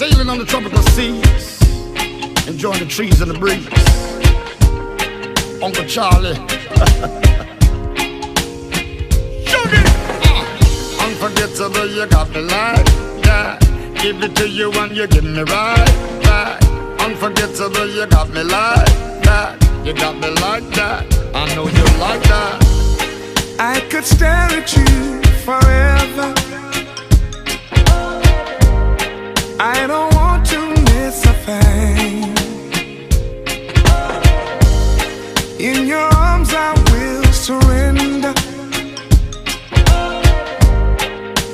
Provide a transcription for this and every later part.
Sailing on the tropical seas, enjoying the trees and the breeze. Uncle Charlie. Sugar! Unforgettable, you got me like that. Give it to you and you give me right back. Unforgettable, you got me like that. You got me like that. I know you like that. I could stare at you forever. I don't want to miss a thing. In your arms I will surrender.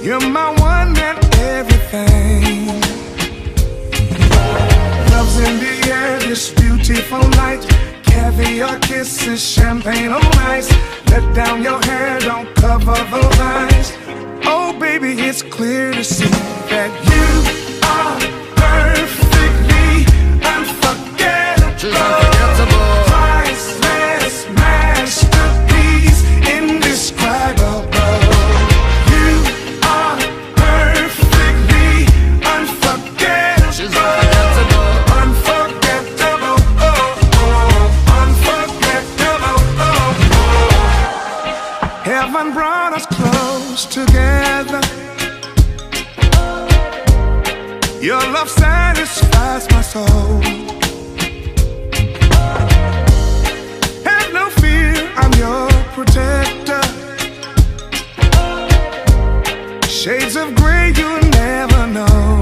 You're my one and everything. Love's in the air this beautiful night. Caviar kisses, champagne on ice. Let down your hair, don't cover those eyes. Oh baby, it's clear to see that you are perfectly unforgettable. Priceless masterpiece, indescribable. You are perfectly unforgettable. Unforgettable, unforgettable. Heaven brought us close together. Your love satisfies my soul. Have no fear, I'm your protector. Shades of gray you never know.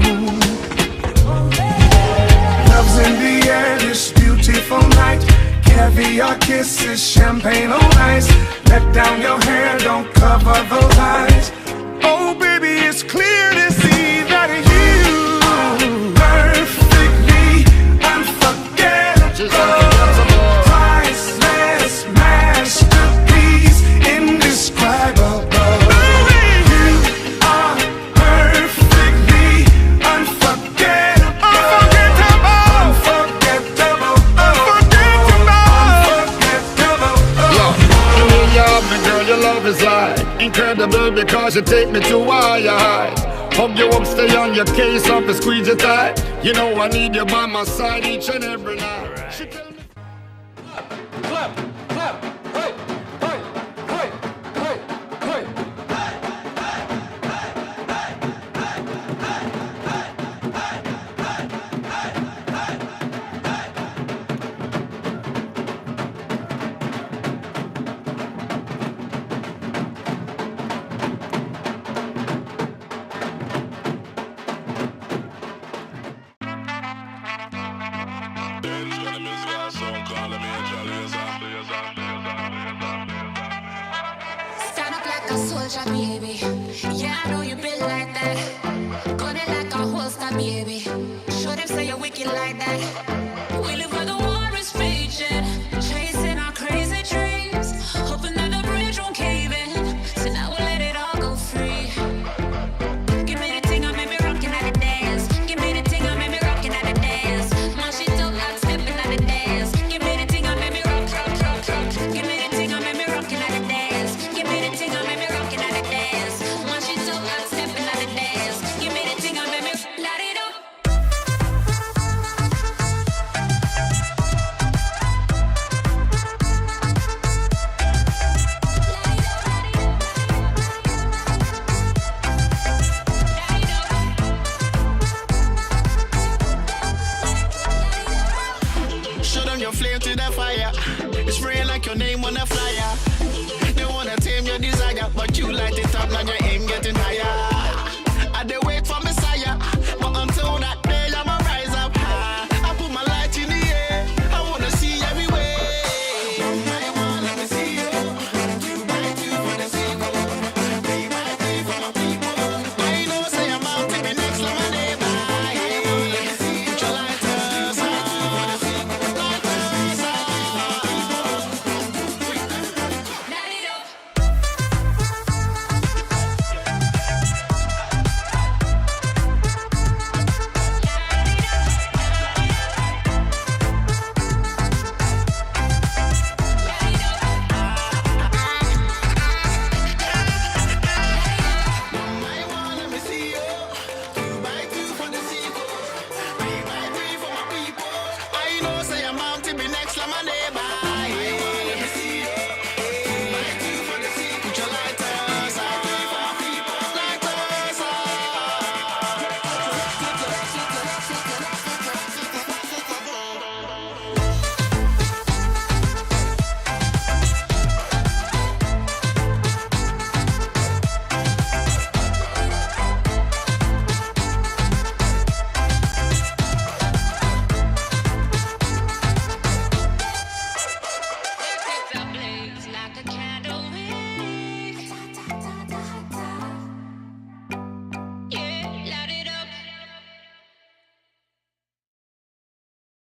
Love's in the air this beautiful night. Caviar kisses, champagne on ice. Let down your hair, don't cover those eyes. Oh baby, it's clear to see that you perfectly unforgettable. Priceless masterpiece, indescribable. You are perfectly unforgettable. Unforgettable. Unforgettable. Yeah, me girl, your love is like incredible because you take me to high. Hug you up, stay on your case up and squeeze you tight. You know I need you by my side each and every night. She tell me Clap, clap, hey, hey, hey, hey, hey. Stand up like a soldier, baby.